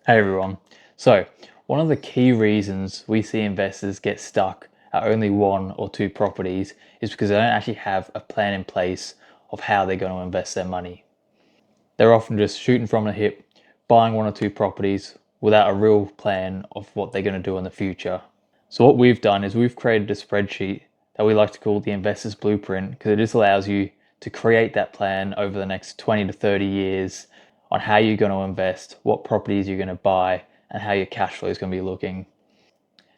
Hey everyone. So, one of the key reasons we see investors get stuck at only one or two properties is because they don't actually have a plan in place of how they're going to invest their money. They're often just shooting from the hip, buying one or two properties without a real plan of what they're going to do in the future. So, what we've done is we've created a spreadsheet that we like to call the investor's blueprint because it just allows you to create that plan over the next 20 to 30 years on how you're going to invest, what properties you're going to buy, and how your cash flow is going to be looking.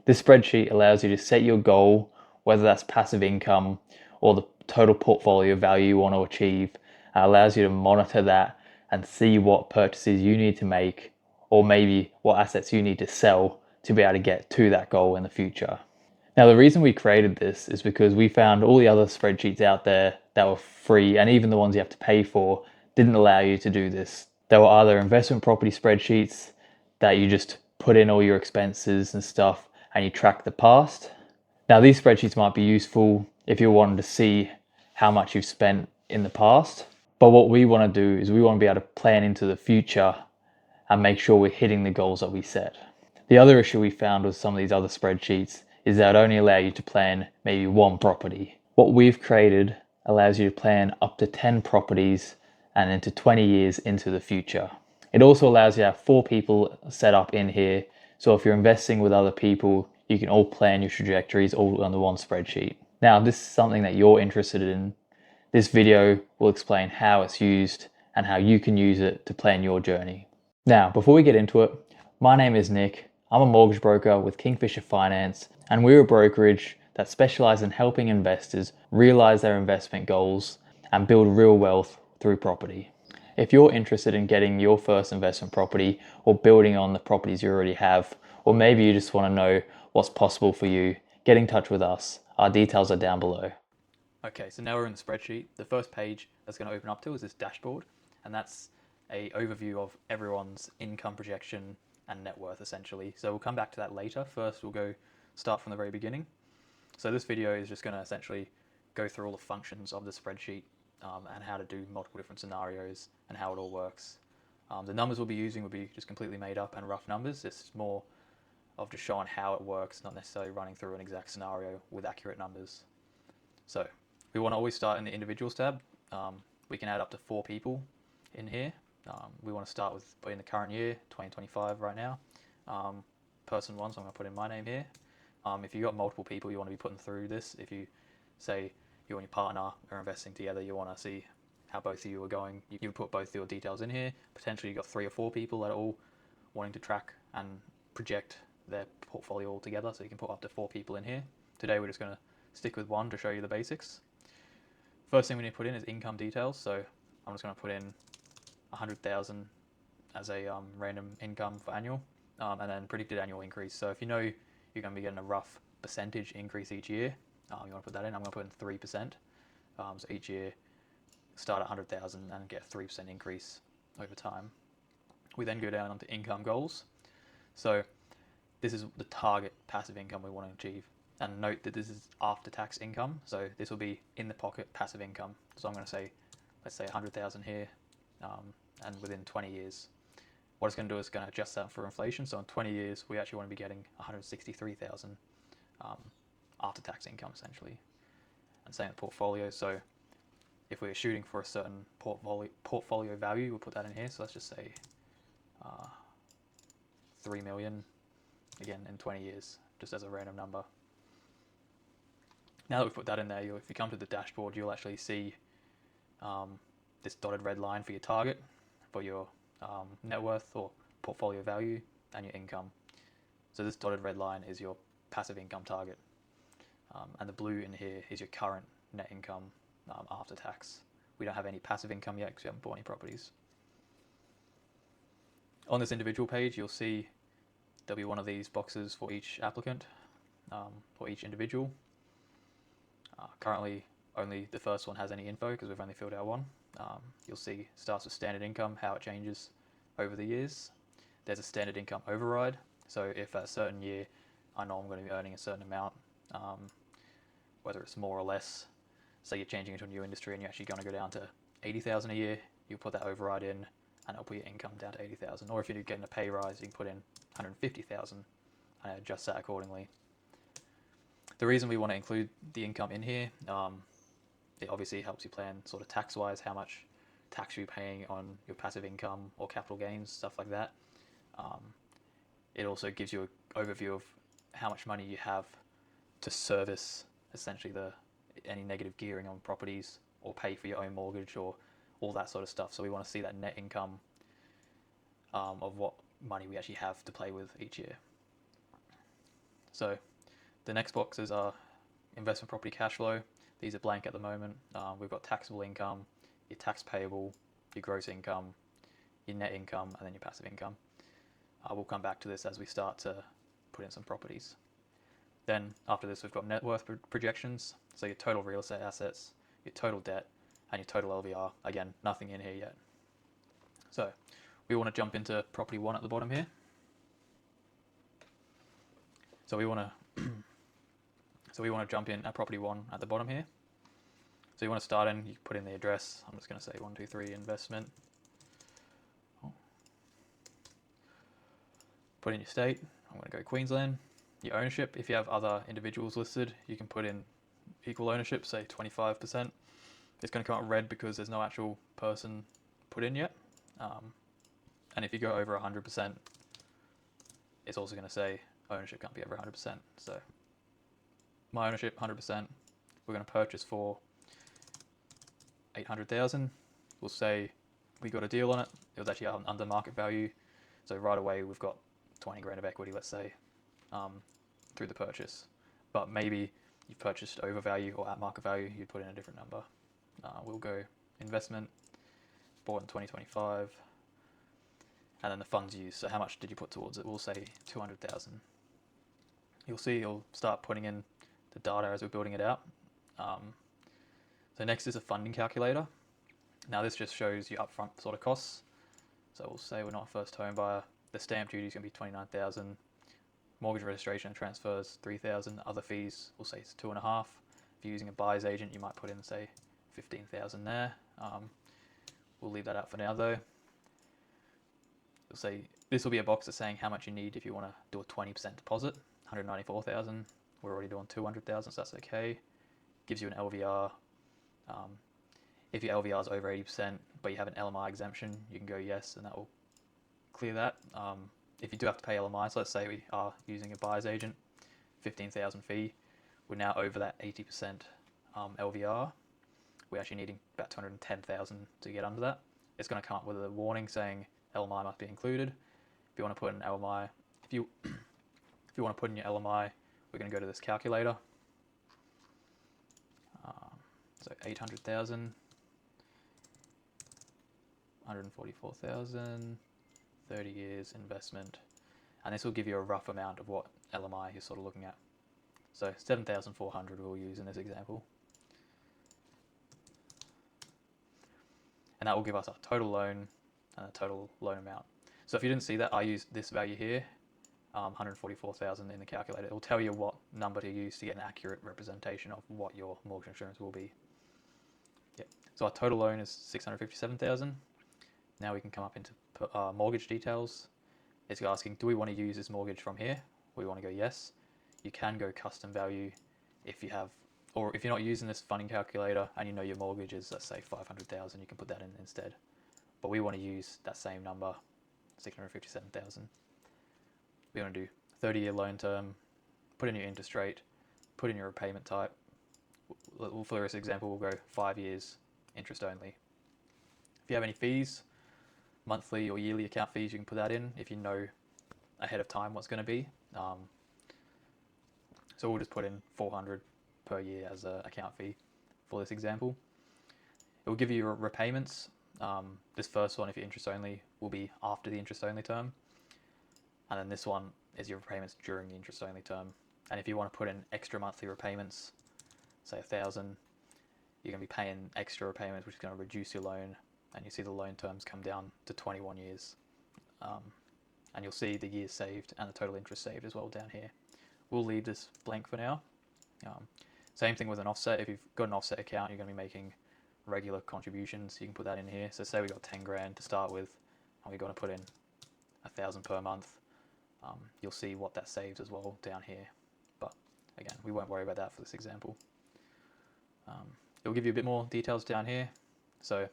This spreadsheet allows you to set your goal, whether that's passive income or the total portfolio value you want to achieve, and allows you to monitor that and see what purchases you need to make or maybe what assets you need to sell to be able to get to that goal in the future. Now, the reason we created this is because we found all the other spreadsheets out there that were free, and even the ones you have to pay for didn't allow you to do this. There were either investment property spreadsheets that you just put in all your expenses and stuff and you track the past. Now, these spreadsheets might be useful if you're wanting to see how much you've spent in the past. But what we want to do is we want to be able to plan into the future and make sure we're hitting the goals that we set. The other issue we found with some of these other spreadsheets is that it only allow you to plan maybe one property. What we've created allows you to plan up to 10 properties and into 20 years into the future. It also allows you to have 4 people set up in here. So if you're investing with other people, you can all plan your trajectories all under one spreadsheet. Now, if this is something that you're interested in, this video will explain how it's used and how you can use it to plan your journey. Now, before we get into it, my name is Nick. I'm a mortgage broker with Kingfisher Finance, and we're a brokerage that specializes in helping investors realize their investment goals and build real wealth through property. If you're interested in getting your first investment property or building on the properties you already have, or maybe you just want to know what's possible for you, get in touch with us. Our details are down below. Okay, so now we're in the spreadsheet. The first page that's going to open up to is this dashboard, and that's an overview of everyone's income projection and net worth essentially. So we'll come back to that later. First, we'll start from the very beginning. So this video is just going to essentially go through all the functions of the spreadsheet and how to do multiple different scenarios and how it all works. The numbers we'll be using will be just completely made up and rough numbers. It's more of just showing how it works, not necessarily running through an exact scenario with accurate numbers. So we want to always start in the individuals tab. We can add up to 4 people in here. We want to start with putting the current year, 2025 right now. Person 1, so I'm going to put in my name here. If you've got multiple people you want to be putting through this, if you say you and your partner are investing together, you want to see how both of you are going, you put both your details in here. Potentially you've got 3 or 4 people that are all wanting to track and project their portfolio all together, so you can put up to 4 people in here. Today we're just going to stick with 1 to show you the basics. First thing we need to put in is income details, so I'm just going to put in 100,000 as a random income for annual, and then predicted annual increase. So if you know you're going to be getting a rough percentage increase each year, you want to put that in. I'm going to put in 3%. So each year start at 100,000 and get a 3% increase over time. We then go down onto income goals. So this is the target passive income we want to achieve. And note that this is after tax income, so this will be in the pocket passive income. So I'm going to say, let's say 100,000 here, and within 20 years. What it's going to do is going to adjust that for inflation. So in 20 years, we actually want to be getting 163,000 after tax income essentially. And same with portfolio. So if we're shooting for a certain portfolio value, we'll put that in here. So let's just say 3 million again in 20 years, just as a random number. Now that we've put that in there, if you come to the dashboard, you'll actually see this dotted red line for your target, for your net worth or portfolio value, and your income. So this dotted red line is your passive income target, and the blue in here is your current net income after tax. We don't have any passive income yet because we haven't bought any properties. On this individual page, you'll see there'll be one of these boxes for each applicant, for each individual. Currently, only the first one has any info because we've only filled out 1. You'll see starts with standard income, how it changes over the years. There's a standard income override. So if at a certain year I know I'm going to be earning a certain amount, whether it's more or less, say you're changing into a new industry and you're actually going to go down to 80,000 a year, you'll put that override in and it'll put your income down to 80,000. Or if you're getting a pay rise, you can put in 150,000 and adjust that accordingly. The reason we want to include the income in here, it obviously helps you plan sort of tax-wise how much tax you're paying on your passive income or capital gains, stuff like that. It also gives you an overview of how much money you have to service essentially any negative gearing on properties or pay for your own mortgage or all that sort of stuff. So we want to see that net income of what money we actually have to play with each year. So the next boxes are investment property cash flow. These are blank at the moment. We've got taxable income, your tax payable, your gross income, your net income, and then your passive income. We'll come back to this as we start to put in some properties. Then after this, we've got net worth projections. So your total real estate assets, your total debt, and your total LVR. Again, nothing in here yet. So we want to jump into property 1 at the bottom here. So we want to jump in at property 1 at the bottom here. So you want to start in, you put in the address. I'm just going to say 123 investment. Put in your state. I'm going to go Queensland. Your ownership, if you have other individuals listed, you can put in equal ownership, say 25%. It's going to come out red because there's no actual person put in yet. And if you go over 100%, it's also going to say ownership can't be over 100%. So my ownership, 100%. We're going to purchase for 800,000. We'll say we got a deal on it. It was actually under market value. So right away we've got 20 grand of equity, let's say, through the purchase. But maybe you've purchased over value or at market value, you'd put in a different number. We'll go investment, bought in 2025, and then the funds used. So how much did you put towards it? We'll say 200,000. You'll see you'll start putting in the data as we're building it out. So next is a funding calculator. Now this just shows you upfront sort of costs. So we'll say we're not a first home buyer. The stamp duty is going to be 29,000. Mortgage registration and transfers 3,000. Other fees, we'll say it's 2.5. If you're using a buyer's agent, you might put in say 15,000 there. We'll leave that out for now though. We'll say this will be a box that's saying how much you need if you want to do a 20% deposit. 194,000. We're already doing 200,000, so that's okay. Gives you an LVR. If your LVR is over 80%, but you have an LMI exemption, you can go yes, and that will clear that. If you do have to pay LMI, so let's say we are using a buyer's agent, 15,000 fee, we're now over that 80% LVR. We're actually needing about 210,000 to get under that. It's going to come up with a warning saying LMI must be included. If you want to put in LMI, if you want to put in your LMI, we're going to go to this calculator. So 800,000, 144,000, 30 years investment, and this will give you a rough amount of what LMI you're sort of looking at. So 7,400 we'll use in this example. And that will give us a total loan and a total loan amount. So if you didn't see that, I used this value here, 144,000 in the calculator. It will tell you what number to use to get an accurate representation of what your mortgage insurance will be. Yep. So our total loan is 657,000. Now we can come up into mortgage details. It's asking, do we want to use this mortgage from here? We want to go yes. You can go custom value if you have, or if you're not using this funding calculator and you know your mortgage is, let's say 500,000, you can put that in instead. But we want to use that same number, 657,000. We want to do 30-year loan term, put in your interest rate, put in your repayment type. For this example, we'll go 5 years, interest only. If you have any fees, monthly or yearly account fees, you can put that in if you know ahead of time what's going to be. So we'll just put in 400 per year as an account fee for this example. It will give you your repayments. This first one, if you're interest only, will be after the interest only term. And then this one is your repayments during the interest only term. And if you want to put in extra monthly repayments, say 1,000, you're going to be paying extra repayments, which is going to reduce your loan. And you see the loan terms come down to 21 years. And you'll see the years saved and the total interest saved as well down here. We'll leave this blank for now. Same thing with an offset. If you've got an offset account, you're going to be making regular contributions. You can put that in here. So say we got 10 grand to start with. and we're going to put in 1,000 per month, you'll see what that saves as well down here. But again, we won't worry about that for this example. It'll give you a bit more details down here. So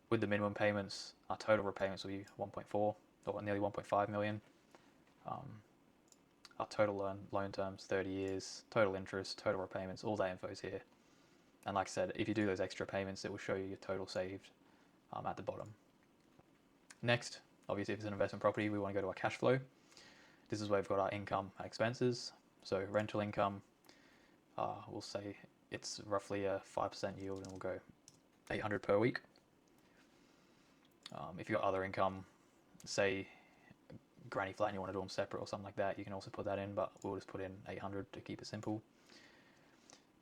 with the minimum payments, our total repayments will be 1.4 or nearly 1.5 million. Our total loan terms, 30 years, total interest, total repayments, all that info is here. And like I said, if you do those extra payments, it will show you your total saved at the bottom. Next, obviously, if it's an investment property, we want to go to our cash flow. This is where we've got our income and expenses. So rental income, we'll say it's roughly a 5% yield, and we'll go 800 per week. If you've got other income, say granny flat and you want to do them separate or something like that, you can also put that in, but we'll just put in 800 to keep it simple.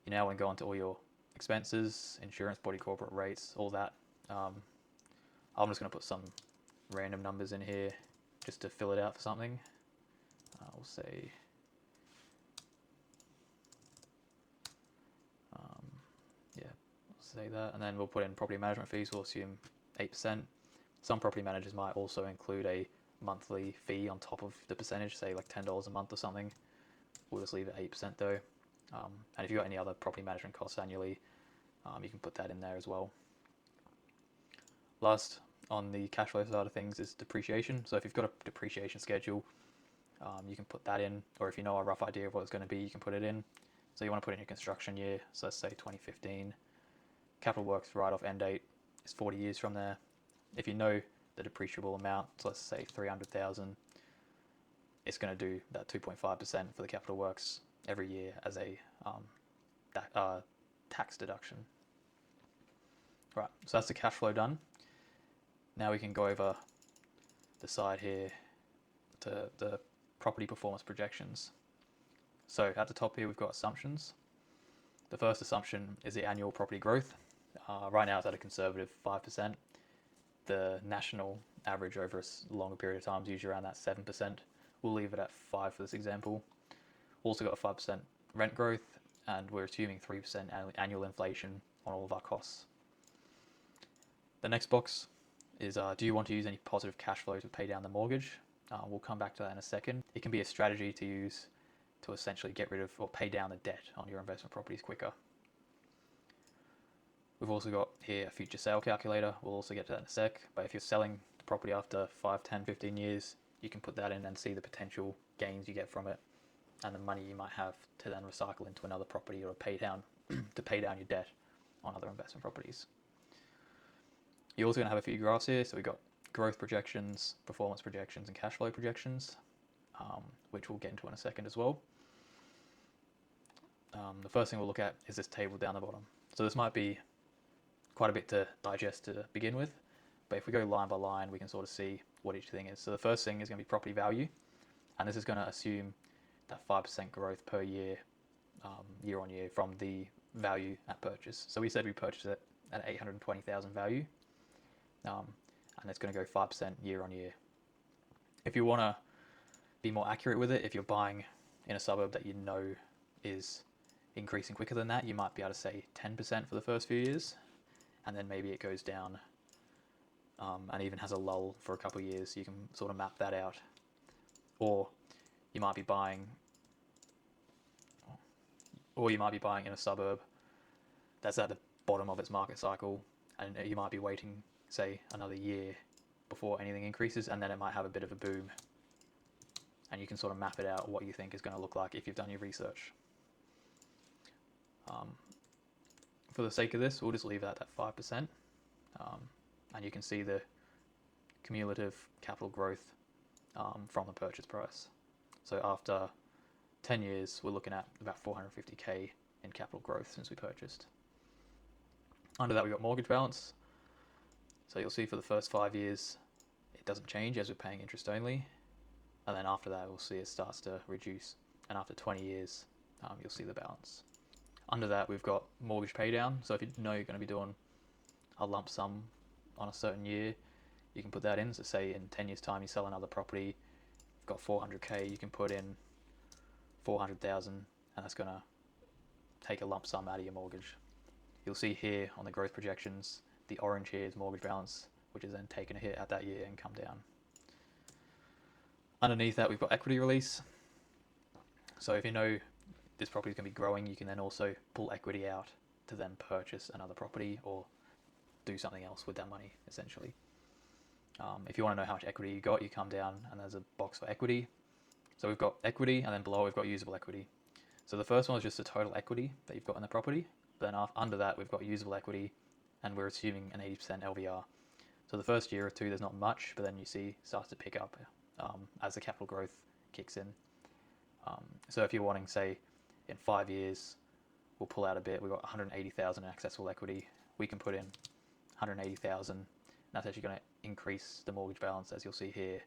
You now want to go on to all your expenses, insurance, body corporate rates, all that. I'm just going to put some random numbers in here just to fill it out for something. We'll say say that, and then we'll put in property management fees. We'll assume 8%. Some property managers might also include a monthly fee on top of the percentage, say like $10 a month or something. We'll just leave it 8% though. And if you've got any other property management costs annually, you can put that in there as well. Last, on the cash flow side of things, is depreciation. So if you've got a depreciation schedule, you can put that in, or if you know a rough idea of what it's going to be, you can put it in. So you want to put in your construction year, so let's say 2015. Capital works write-off end date is 40 years from there. If you know the depreciable amount, so let's say 300,000, it's going to do that 2.5% for the capital works every year as a tax deduction. Right, so that's the cash flow done. Now we can go over the side here to the property performance projections. So at the top here, we've got assumptions. The first assumption is the annual property growth. Right now it's at a conservative 5%. The national average over a longer period of time is usually around that 7%. We'll leave it at 5 for this example. Also got a 5% rent growth, and we're assuming 3% annual inflation on all of our costs. The next box is, do you want to use any positive cash flow to pay down the mortgage? We'll come back to that in a second. It can be a strategy to use to essentially get rid of or pay down the debt on your investment properties quicker. We've also got here a future sale calculator. We'll also get to that in a sec. But if you're selling the property after 5, 10, 15 years, you can put that in and see the potential gains you get from it and the money you might have to then recycle into another property or pay down to pay down your debt on other investment properties. You're also going to have a few graphs here. So we've got growth projections, performance projections, and cash flow projections, which we'll get into in a second as well. The first thing we'll look at is this table down the bottom. So this might be quite a bit to digest to begin with, but if we go line by line, we can sort of see what each thing is. So the first thing is going to be property value, and this is going to assume that 5% growth per year, year on year, from the value at purchase. So we said we purchased it at 820,000 value, and it's going to go 5% year on year. If you want to be more accurate with it, if you're buying in a suburb that you know is increasing quicker than that, you might be able to say 10% for the first few years, and then maybe it goes down and even has a lull for a couple of years, so you can sort of map that out. Or you might be buying in a suburb that's at the bottom of its market cycle, and you might be waiting, say, another year before anything increases, and then it might have a bit of a boom, and you can sort of map it out what you think is going to look like if you've done your research. For the sake of this, we'll just leave that at 5%, and you can see the cumulative capital growth from the purchase price. So after 10 years, we're looking at about 450k in capital growth since we purchased. Under that, we've got mortgage balance. So you'll see for the first 5 years, it doesn't change as we're paying interest only. And then after that, we'll see it starts to reduce. And after 20 years, you'll see the balance. Under that, we've got mortgage pay down. So if you know you're going to be doing a lump sum on a certain year, you can put that in. So say in 10 years time, you sell another property, you've got 400k, you can put in 400,000, and that's going to take a lump sum out of your mortgage. You'll see here on the growth projections, the orange here is mortgage balance, which is then taken a hit at that year and come down. Underneath that, we've got equity release. So if you know this property is going to be growing, you can then also pull equity out to then purchase another property or do something else with that money, essentially. If you want to know how much equity you got, you come down and there's a box for equity. So we've got equity, and then below we've got usable equity. So the first one is just the total equity that you've got in the property. Then under that, we've got usable equity, and we're assuming an 80% LVR. So the first year or two, there's not much, but then you see it starts to pick up as the capital growth kicks in. So if you're wanting, say, in 5 years, we'll pull out a bit. We've got 180,000 in accessible equity. We can put in 180,000. That's actually going to increase the mortgage balance, as you'll see here.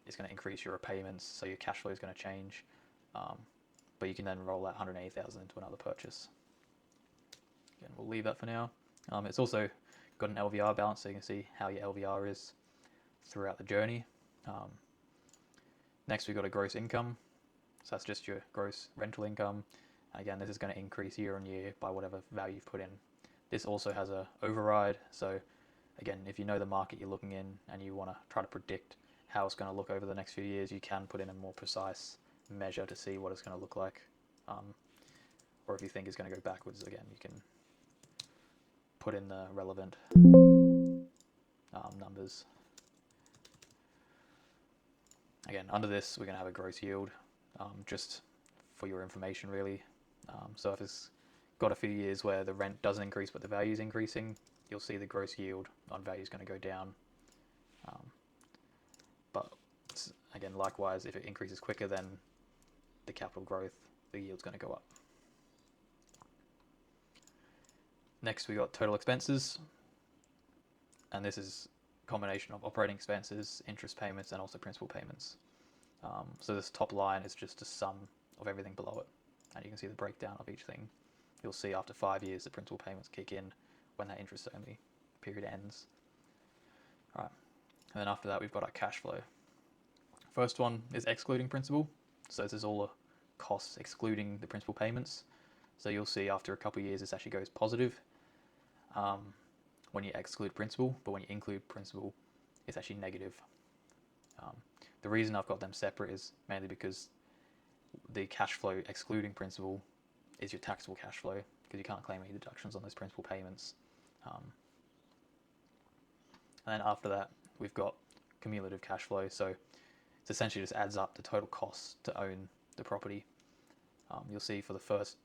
It's going to increase your repayments, so your cash flow is going to change. But you can then roll that 180,000 into another purchase. Again, we'll leave that for now. It's also got an LVR balance, so you can see how your LVR is throughout the journey. Next, we've got a gross income. So that's just your gross rental income. And again, this is going to increase year on year by whatever value you've put in. This also has a override. So again, if you know the market you're looking in and you want to try to predict how it's going to look over the next few years, you can put in a more precise measure to see what it's going to look like. Or if you think it's going to go backwards, again, you can put in the relevant numbers. Again, under this, we're going to have a gross yield, just for your information, really. So if it's got a few years where the rent doesn't increase but the value is increasing, you'll see the gross yield on value is going to go down. But again, likewise, if it increases quicker than the capital growth, the yield's going to go up. Next, we got total expenses, and this is a combination of operating expenses, interest payments, and also principal payments. So this top line is just a sum of everything below it, and you can see the breakdown of each thing. You'll see after 5 years the principal payments kick in when that interest only period ends. All right, and then after that we've got our cash flow. First one is excluding principal, so this is all the costs excluding the principal payments. So you'll see after a couple of years this actually goes positive when you exclude principal, but when you include principal, it's actually negative. The reason I've got them separate is mainly because the cash flow excluding principal is your taxable cash flow, because you can't claim any deductions on those principal payments. And then after that, we've got cumulative cash flow. So it essentially just adds up the total costs to own the property. You'll see for the first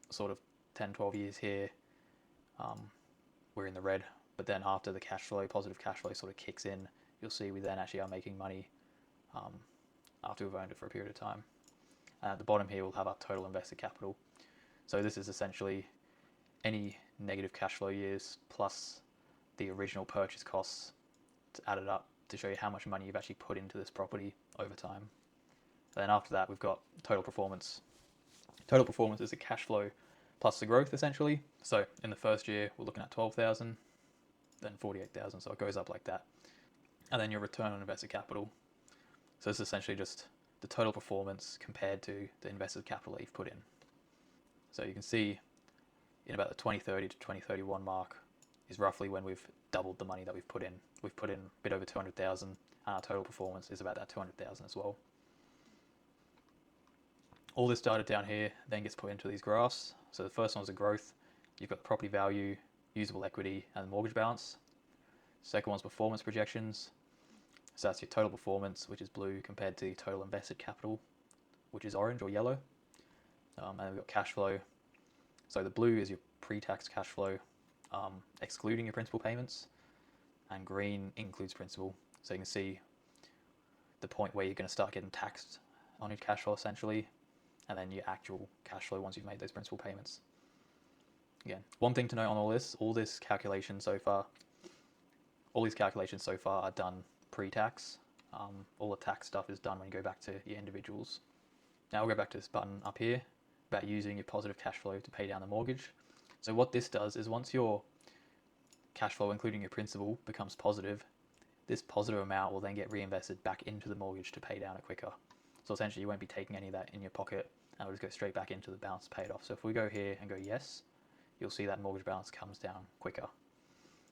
sort of 10, 12 years here, we're in the red. But then after the cash flow, positive cash flow sort of kicks in, you'll see we then actually are making money after we've owned it for a period of time. At the bottom here, we'll have our total invested capital. So this is essentially any negative cash flow years plus the original purchase costs to add it up to show you how much money you've actually put into this property over time. And then after that, we've got total performance. Total performance is the cash flow plus the growth, essentially. So in the first year, we're looking at 12,000, then 48,000, so it goes up like that. And then your return on invested capital. So it's essentially just the total performance compared to the invested capital that you've put in. So you can see in about the 2030 to 2031 mark is roughly when we've doubled the money that we've put in. We've put in a bit over 200,000, and our total performance is about that 200,000 as well. All this data down here then gets put into these graphs. So the first one is the growth. You've got the property value, usable equity, and the mortgage balance. Second one's performance projections. So that's your total performance, which is blue, compared to the total invested capital, which is orange or yellow. And then we've got cash flow. So the blue is your pre-tax cash flow, excluding your principal payments, and green includes principal. So you can see the point where you're going to start getting taxed on your cash flow, essentially, and then your actual cash flow once you've made those principal payments. Again, one thing to note on all these calculations so far are done pre-tax. All the tax stuff is done when you go back to your individuals. Now we'll go back to this button up here about using your positive cash flow to pay down the mortgage. So what this does is once your cash flow, including your principal, becomes positive, this positive amount will then get reinvested back into the mortgage to pay down it quicker. So essentially you won't be taking any of that in your pocket, and it'll just go straight back into the balance paid off. So if we go here and go yes, you'll see that mortgage balance comes down quicker.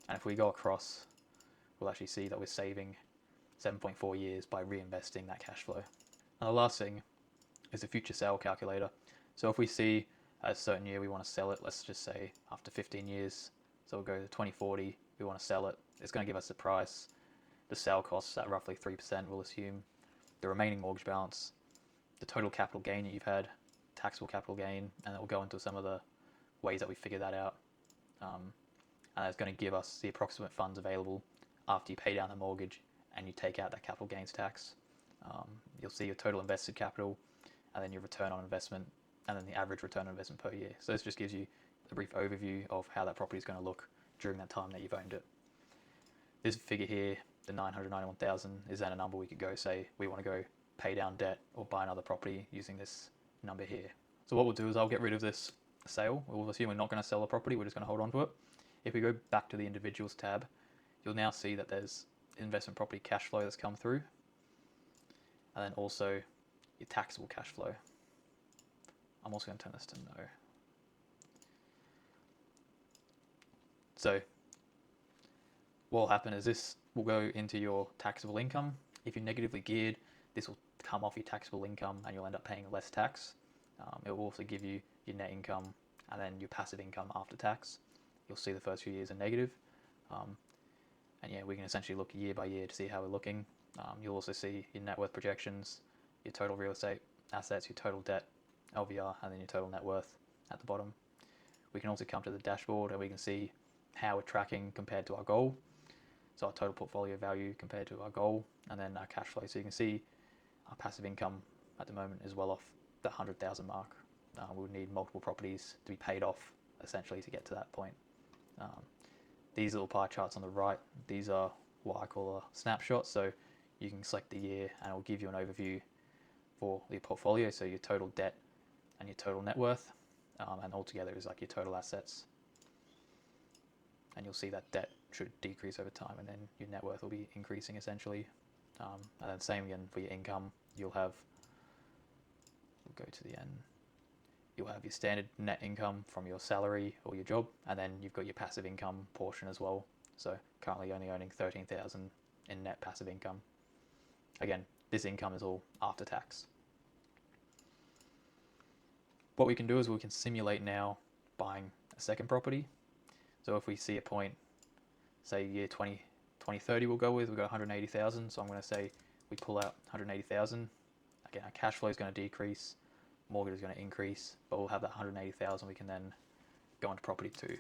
And if we go across we'll actually see that we're saving 7.4 years by reinvesting that cash flow. And the last thing is the future sale calculator. So if we see a certain year we want to sell it, let's just say after 15 years, so we'll go to 2040, we want to sell it, it's going to give us the price, the sale costs at roughly 3%, we'll assume, the remaining mortgage balance, the total capital gain that you've had, taxable capital gain, and then we'll go into some of the ways that we figure that out. And it's going to give us the approximate funds available after you pay down the mortgage and you take out that capital gains tax. You'll see your total invested capital, and then your return on investment, and then the average return on investment per year. So this just gives you a brief overview of how that property is going to look during that time that you've owned it. This figure here, the 991,000, is then a number we could go say we want to go pay down debt or buy another property using this number here. So what we'll do is I'll get rid of this sale. We'll assume we're not going to sell the property, we're just going to hold on to it. If we go back to the individuals tab, you'll now see that there's investment property cash flow that's come through, and then also your taxable cash flow. I'm also going to turn this to no. So what will happen is this will go into your taxable income. If you're negatively geared, this will come off your taxable income and you'll end up paying less tax. It will also give you your net income and then your passive income after tax. You'll see the first few years are negative. And yeah, we can essentially look year by year to see how we're looking. You'll also see your net worth projections, your total real estate assets, your total debt, LVR, and then your total net worth at the bottom. We can also come to the dashboard and we can see how we're tracking compared to our goal. So our total portfolio value compared to our goal, and then our cash flow. So you can see our passive income at the moment is well off the 100,000 mark. We would need multiple properties to be paid off essentially to get to that point. These little pie charts on the right, these are what I call a snapshot. So you can select the year and it will give you an overview for your portfolio. So your total debt and your total net worth, and altogether is like your total assets. And you'll see that debt should decrease over time, and then your net worth will be increasing essentially. And then same again for your income. You'll have, we'll go to the end, you'll have your standard net income from your salary or your job, and then you've got your passive income portion as well. So currently only earning 13,000 in net passive income. Again, this income is all after tax. What we can do is we can simulate now buying a second property. So if we see a point, say year 2030 we'll go with, we've got 180,000. So I'm going to say we pull out 180,000. Again, our cash flow is going to decrease, mortgage is going to increase, but we'll have that 180,000. We can then go into property 2.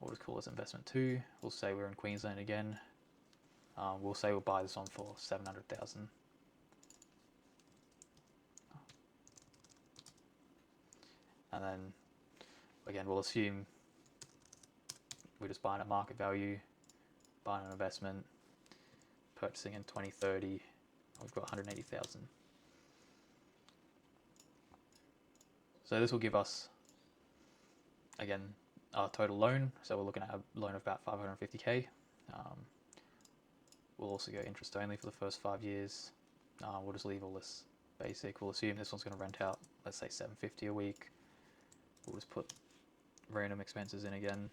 We'll just call this investment 2. We'll say we're in Queensland again. We'll say we'll buy this one for 700,000. And then again, we'll assume we're just buying at market value, buying an investment, purchasing in 2030. We've got 180,000. So this will give us, again, our total loan. So we're looking at a loan of about 550k. We'll also go interest only for the first 5 years. We'll just leave all this basic. We'll assume this one's going to rent out, let's say 750 a week. We'll just put random expenses in again.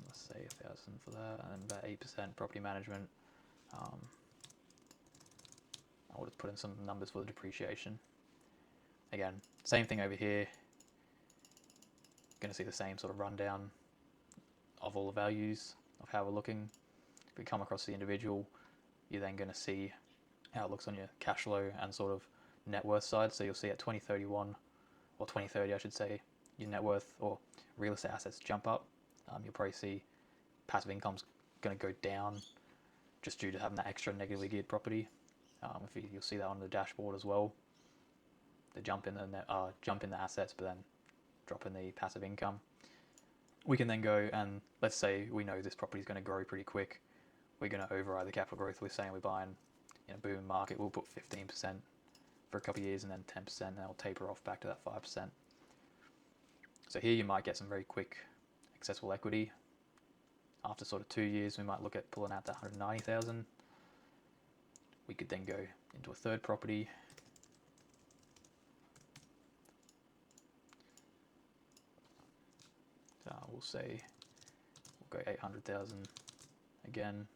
Let's say 1,000 for that, and about 8% property management. I'll just put in some numbers for the depreciation. Again, same thing over here. Going to see the same sort of rundown of all the values of how we're looking. If we come across the individual, you're then going to see how it looks on your cash flow and sort of net worth side. So you'll see at 2031, or 2030 I should say, your net worth or real estate assets jump up. You'll probably see passive income's going to go down just due to having that extra negatively geared property. You'll see that on the dashboard as well. The jump in the assets, but then drop in the passive income. We can then go and let's say we know this property is going to grow pretty quick. We're going to override the capital growth. We're saying we're buying in a booming market. We'll put 15% for a couple of years and then 10%, and it'll taper off back to that 5%. So here you might get some very quick accessible equity. After sort of 2 years, we might look at pulling out that 190,000. We could then go into a third property. We'll say we'll go 800,000 again.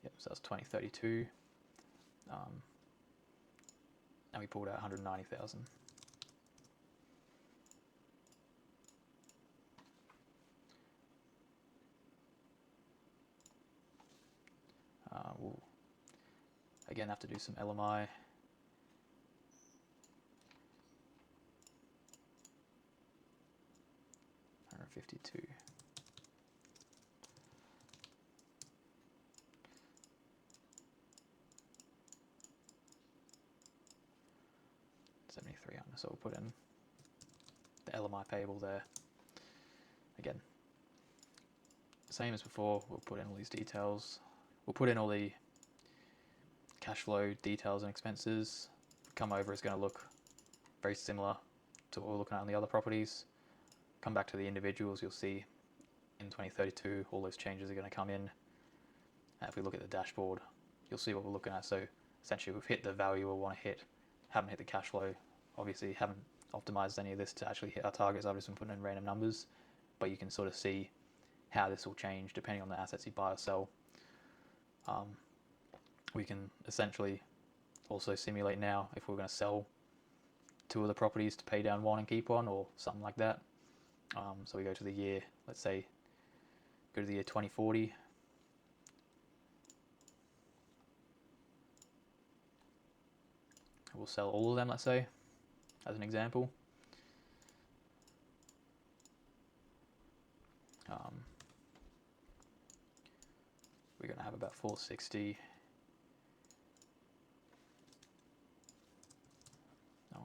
Yep, so that's 2032. And we pulled out 190,000. We'll again have to do some LMI. 152. So we'll put in the LMI payable there. Again, same as before, we'll put in all these details. We'll put in all the cash flow details and expenses. Come over, it's going to look very similar to what we're looking at on the other properties. Come back to the individuals, you'll see in 2032 all those changes are going to come in. And if we look at the dashboard, you'll see what we're looking at. So essentially we've hit the value we want to hit, haven't hit the cash flow. Obviously haven't optimized any of this to actually hit our targets. I've just been putting in random numbers, but you can sort of see how this will change depending on the assets you buy or sell. We can essentially also simulate now if we're going to sell 2 of the properties to pay down 1 and keep 1 or something like that. So we go to the year, let's say, go to the year 2040. We'll sell all of them, let's say, as an example. We're going to have about 460. No.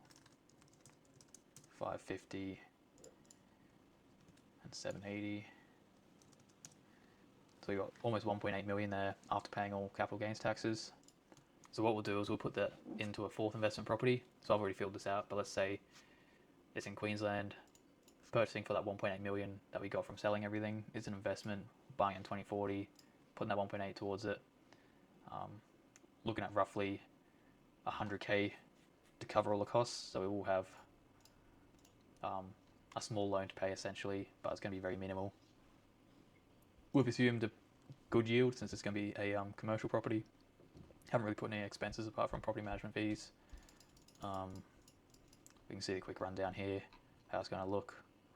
550 and 780. So we got almost 1.8 million there after paying all capital gains taxes. So what we'll do is we'll put that into a 4th investment property. So I've already filled this out, but let's say it's in Queensland. Purchasing for that 1.8 million that we got from selling everything is an investment. Buying in 2040, putting that 1.8 towards it. Looking at roughly 100k to cover all the costs. So we will have a small loan to pay essentially, but it's going to be very minimal. We've assumed a good yield since it's going to be a commercial property. Haven't really put any expenses apart from property management fees. We can see the quick rundown here, how it's going to look.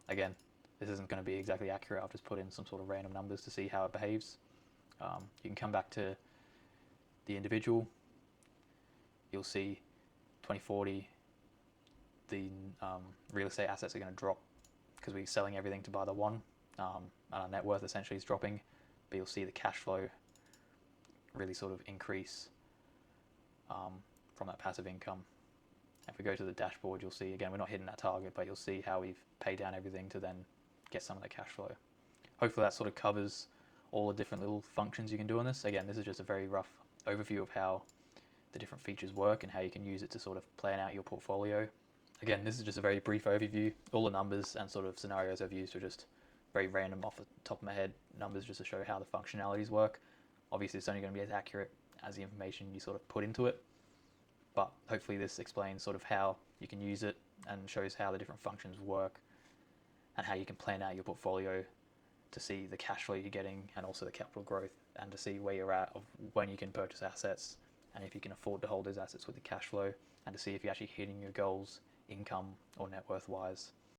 Again, this isn't going to be exactly accurate. I've just put in some sort of random numbers to see how it behaves. You can come back to the individual. You'll see 2040, the real estate assets are going to drop because we're selling everything to buy the one. And our net worth essentially is dropping, but you'll see the cash flow really sort of increase from that passive income. If we go to the dashboard, you'll see, again, we're not hitting that target, but you'll see how we've paid down everything to then get some of the cash flow. Hopefully that sort of covers all the different little functions you can do on this. Again, this is just a very rough overview of how the different features work and how you can use it to sort of plan out your portfolio. Again, this is just a very brief overview. All the numbers and sort of scenarios I've used are just very random off the top of my head numbers just to show how the functionalities work. Obviously, it's only going to be as accurate as the information you sort of put into it. But hopefully this explains sort of how you can use it and shows how the different functions work and how you can plan out your portfolio to see the cash flow you're getting and also the capital growth and to see where you're at of when you can purchase assets and if you can afford to hold those assets with the cash flow and to see if you're actually hitting your goals income or net worth wise.